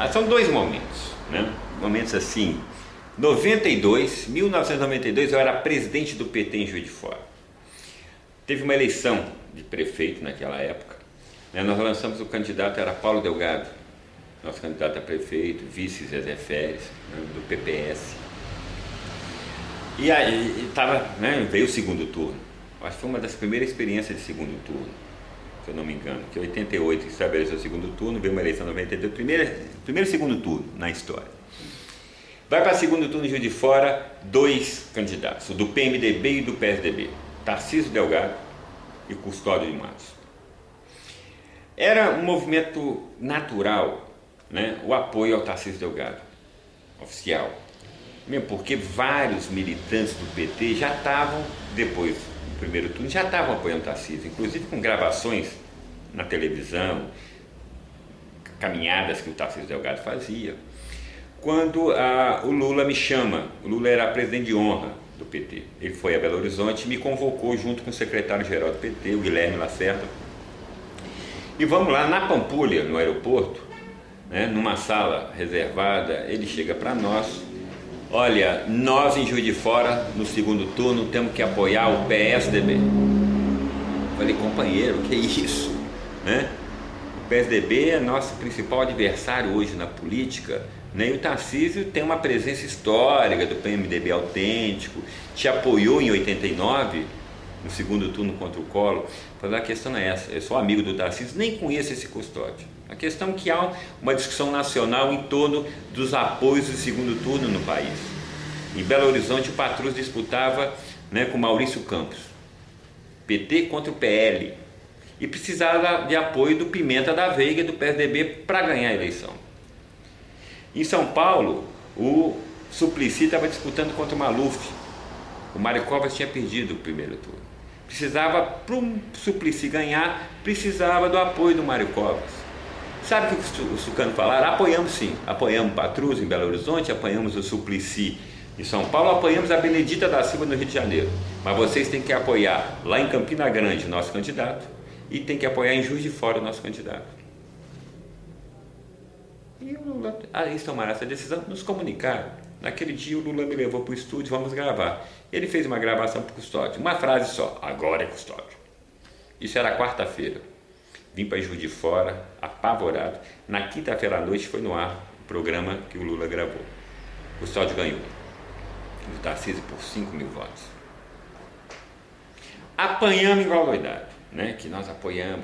candidato. São dois momentos, né? Momentos assim. 1992, eu era presidente do PT em Juiz de Fora. Teve uma eleição de prefeito naquela época, né? Nós lançamos o candidato, era Paulo Delgado, nosso candidato a prefeito, vice Zezé Feres, né, do PPS. E aí veio o segundo turno. Acho que foi uma das primeiras experiências de segundo turno, se eu não me engano, que em 88 estabeleceu o segundo turno, veio uma eleição em 92, primeiro e segundo turno na história. Vai para segundo turno em Juiz de Fora, dois candidatos, o do PMDB e do PSDB, Tarcísio Delgado e Custódio de Matos. Era um movimento natural, né, o apoio ao Tarcísio Delgado, oficial. Mesmo porque vários militantes do PT já estavam, depois do primeiro turno, já estavam apoiando o Tarcísio, inclusive com gravações na televisão, caminhadas que o Tarcísio Delgado fazia. Quando o Lula me chama, o Lula era presidente de honra do PT, ele foi a Belo Horizonte e me convocou junto com o secretário-geral do PT, o Guilherme Lacerda, e vamos lá na Pampulha, no aeroporto, né, numa sala reservada, ele chega para nós: olha, nós em Juiz de Fora, no segundo turno, temos que apoiar o PSDB. Falei, companheiro, que é isso? Né? O PSDB é nosso principal adversário hoje na política, né? E o Tarcísio tem uma presença histórica do PMDB autêntico, te apoiou em 89, no segundo turno contra o Collor. Falei, a questão é essa, eu sou amigo do Tarcísio, nem conheço esse Custódio. A questão é que há uma discussão nacional em torno dos apoios do segundo turno no país. Em Belo Horizonte, o Patrus disputava, né, com Maurício Campos, PT contra o PL, e precisava de apoio do Pimenta da Veiga, do PSDB, para ganhar a eleição. Em São Paulo, o Suplicy estava disputando contra o Maluf. O Mário Covas tinha perdido o primeiro turno. Precisava, para o Suplicy ganhar, precisava do apoio do Mário Covas. Sabe o que os tucanos falaram? Apoiamos sim, apoiamos Patrus em Belo Horizonte, apoiamos o Suplicy em São Paulo, apoiamos a Benedita da Silva no Rio de Janeiro. Mas vocês têm que apoiar lá em Campina Grande o nosso candidato e tem que apoiar em Juiz de Fora o nosso candidato. E o Lula, eles tomaram essa decisão, nos comunicaram. Naquele dia o Lula me levou para o estúdio, vamos gravar. Ele fez uma gravação para o Custódio, uma frase só: agora é Custódio. Isso era quarta-feira. Vim para Juiz de Fora, apavorado. Na quinta-feira à noite foi no ar o programa que o Lula gravou. O Custódio ganhou. O Tarcísio por 5.000 votos. Apanhamos igual doidado, né? Que nós apoiamos.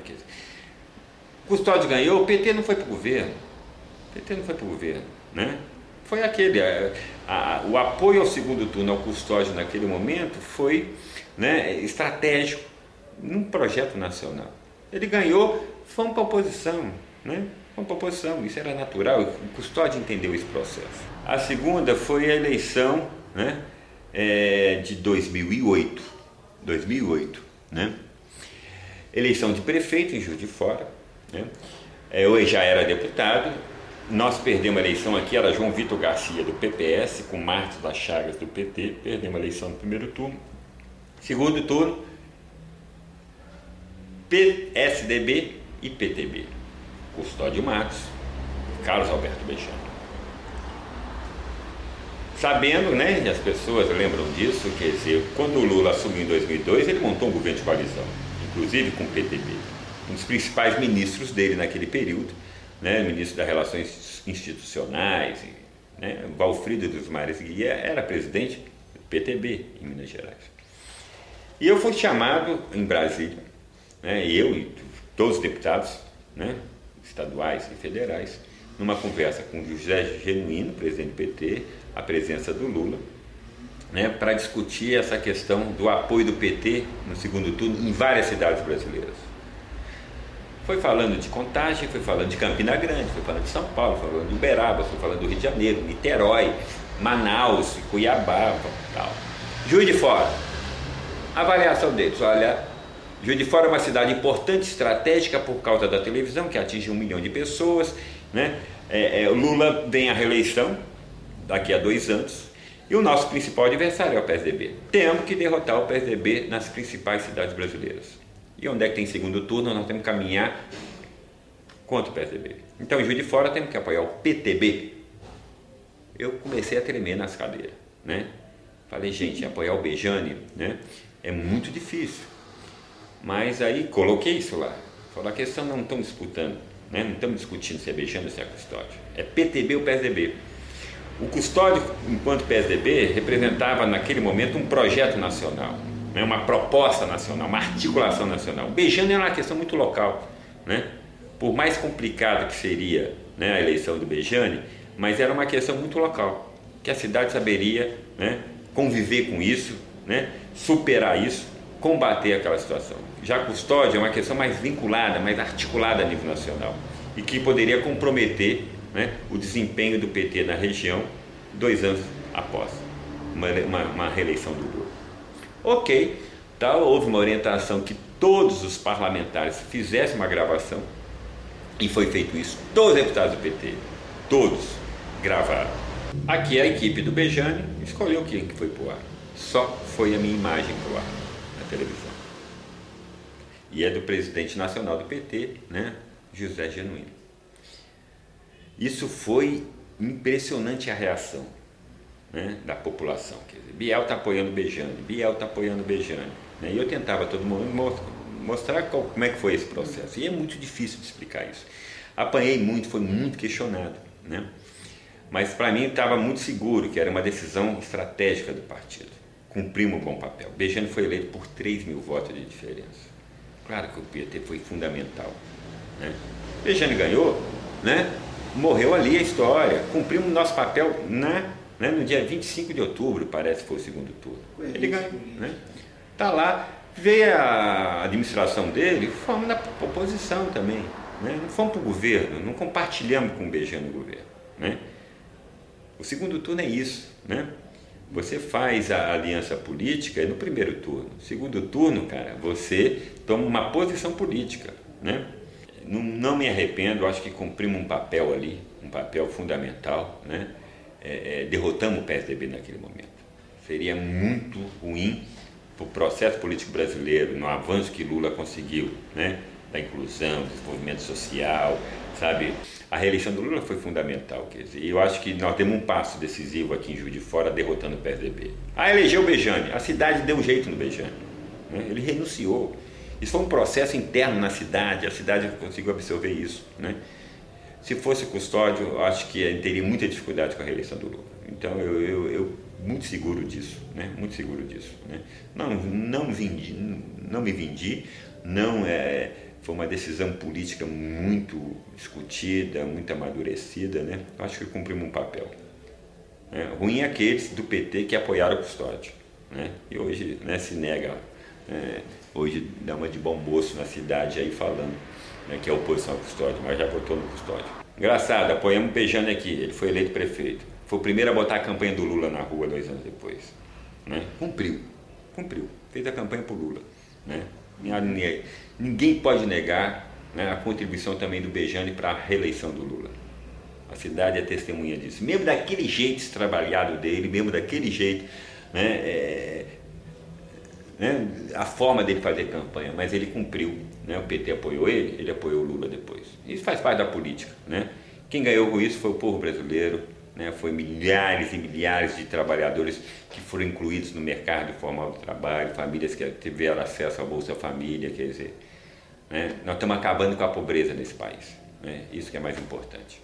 O Custódio ganhou, o PT não foi para o governo. O PT não foi para o governo, né? Foi aquele, o apoio ao segundo turno ao Custódio naquele momento foi, né, estratégico num projeto nacional. Ele ganhou, fomos para a oposição, né? Fomos para a oposição, isso era natural, o Custódio entendeu esse processo. A segunda foi a eleição, né, de 2008, né? Eleição de prefeito em Juiz de Fora, né? Eu já era deputado. Nós perdemos a eleição aqui, era João Vitor Garcia do PPS, com Marcos das Chagas do PT, perdemos a eleição no primeiro turno. Segundo turno, PSDB e PTB, Custódio Matos, Carlos Alberto Benjamin. Sabendo, né, e as pessoas lembram disso, quer dizer, quando o Lula assumiu em 2002, ele montou um governo de coalizão, inclusive com o PTB. Um dos principais ministros dele naquele período, né, ministro das Relações Institucionais, né, Valfrido dos Mares Guia, era presidente do PTB em Minas Gerais. E eu fui chamado em Brasília, né, eu e todos os deputados, né, estaduais e federais, numa conversa com o José Genuíno, presidente do PT, a presença do Lula, né, para discutir essa questão do apoio do PT no segundo turno em várias cidades brasileiras. Foi falando de Contagem, foi falando de Campina Grande, foi falando de São Paulo, foi falando de Uberaba, foi falando do Rio de Janeiro, Niterói, Manaus, Cuiabá, tal. Juiz de Fora, avaliação deles: olha, Juiz de Fora é uma cidade importante, estratégica por causa da televisão, que atinge 1 milhão de pessoas, né? Lula vem à reeleição daqui a 2 anos e o nosso principal adversário é o PSDB. Temos que derrotar o PSDB nas principais cidades brasileiras. E onde é que tem segundo turno, nós temos que caminhar contra o PSDB. Então, em Juiz de Fora, temos que apoiar o PTB. Eu comecei a tremer nas cadeiras, né? Falei, gente, apoiar o Bejane, né, é muito difícil. Mas aí coloquei isso lá. Falei, a questão não estão disputando, né? Não estamos discutindo se é Bejane ou se é Custódio. É PTB ou PSDB. O Custódio, enquanto PSDB, representava naquele momento um projeto nacional, né? Uma proposta nacional, uma articulação nacional. O Bejane era uma questão muito local, né? Por mais complicado que seria, né, a eleição do Bejane, mas era uma questão muito local, que a cidade saberia, né, conviver com isso, né, superar isso, combater aquela situação. Já Custódio é uma questão mais vinculada, mais articulada a nível nacional e que poderia comprometer, né, o desempenho do PT na região 2 anos após uma reeleição do Lula. Ok, então houve uma orientação que todos os parlamentares fizessem uma gravação e foi feito isso. Todos os deputados do PT, todos gravaram. Aqui a equipe do Bejane escolheu quem que foi pro ar. Só foi a minha imagem pro ar na televisão. E é do presidente nacional do PT, né, José Genuíno. Isso foi impressionante, a reação, né, da população. Quer dizer, Biel está apoiando o Bejane, Biel está apoiando o Bejane. Né? E eu tentava a todo mundo mostrar como é que foi esse processo. E é muito difícil de explicar isso. Apanhei muito, foi muito questionado, né? Mas para mim estava muito seguro que era uma decisão estratégica do partido. Cumprimos um bom papel. Bejane foi eleito por 3.000 votos de diferença. Claro que o PT foi fundamental, né? Bejane ganhou, né? Morreu ali a história. Cumprimos nosso papel no dia 25 de outubro, parece que foi o segundo turno. Ele ganhou, né? Tá lá, veio a administração dele, fomos na oposição também, né? Não fomos para o governo, não compartilhamos com o Bejane o governo, né? O segundo turno é isso, né? Você faz a aliança política no primeiro turno. Segundo turno, cara, você toma uma posição política, né? Não me arrependo, acho que cumprimos um papel ali, um papel fundamental, né? Derrotamos o PSDB naquele momento. Seria muito ruim para o processo político brasileiro, no avanço que Lula conseguiu, né? Da inclusão, do desenvolvimento social, sabe? A reeleição do Lula foi fundamental, quer dizer, e eu acho que nós demos um passo decisivo aqui em Juiz de Fora, derrotando o PSDB. Elegeu o Bejane, a cidade deu um jeito no Bejane, né? Ele renunciou. Isso foi um processo interno na cidade, a cidade conseguiu absorver isso, né? Se fosse Custódio, eu acho que teria muita dificuldade com a reeleição do Lula. Então eu muito seguro disso, né? Muito seguro disso, né? Não me vendi, foi uma decisão política muito discutida, muito amadurecida, né? Acho que cumprimos um papel. Ruim é aqueles do PT que apoiaram o Custódio, né? E hoje, né, se nega, hoje dá uma de bom moço na cidade aí falando, né, que é oposição ao Custódio, mas já votou no Custódio. Engraçado, apoiamos o Bejane aqui, ele foi eleito prefeito. Foi o primeiro a botar a campanha do Lula na rua 2 anos depois, né? Cumpriu, fez a campanha para o Lula, né? Ninguém pode negar, né, a contribuição também do Bejane para a reeleição do Lula. A cidade é testemunha disso. Mesmo daquele jeito trabalhado dele, mesmo daquele jeito, né, a forma dele fazer campanha, mas ele cumpriu, né? O PT apoiou ele apoiou o Lula depois. Isso faz parte da política, né? Quem ganhou com isso foi o povo brasileiro, né? Foi milhares e milhares de trabalhadores que foram incluídos no mercado formal do trabalho, famílias que tiveram acesso à Bolsa Família, quer dizer, né? Nós estamos acabando com a pobreza nesse país, né? Isso que é mais importante.